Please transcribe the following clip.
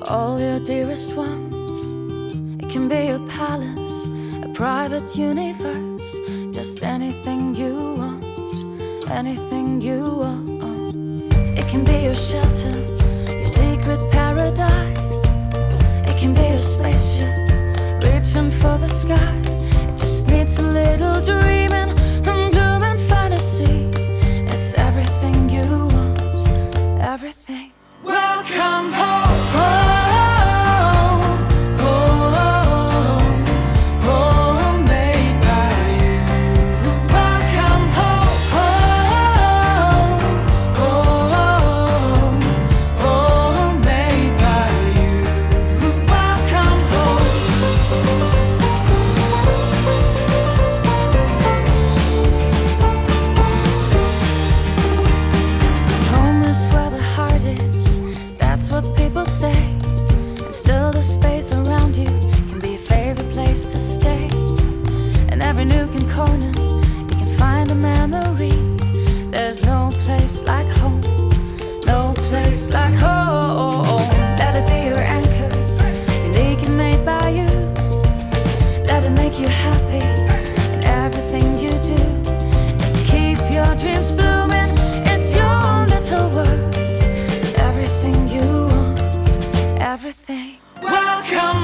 all your dearest ones. It can be a palace, a private universe, just anything you want, anything you want. It can be your shelter, your secret paradise. It can be a spaceship reaching for the sky. It just needs a little dreaming and gloom and fantasy. It's everything you want, everything. Welcome home. Welcome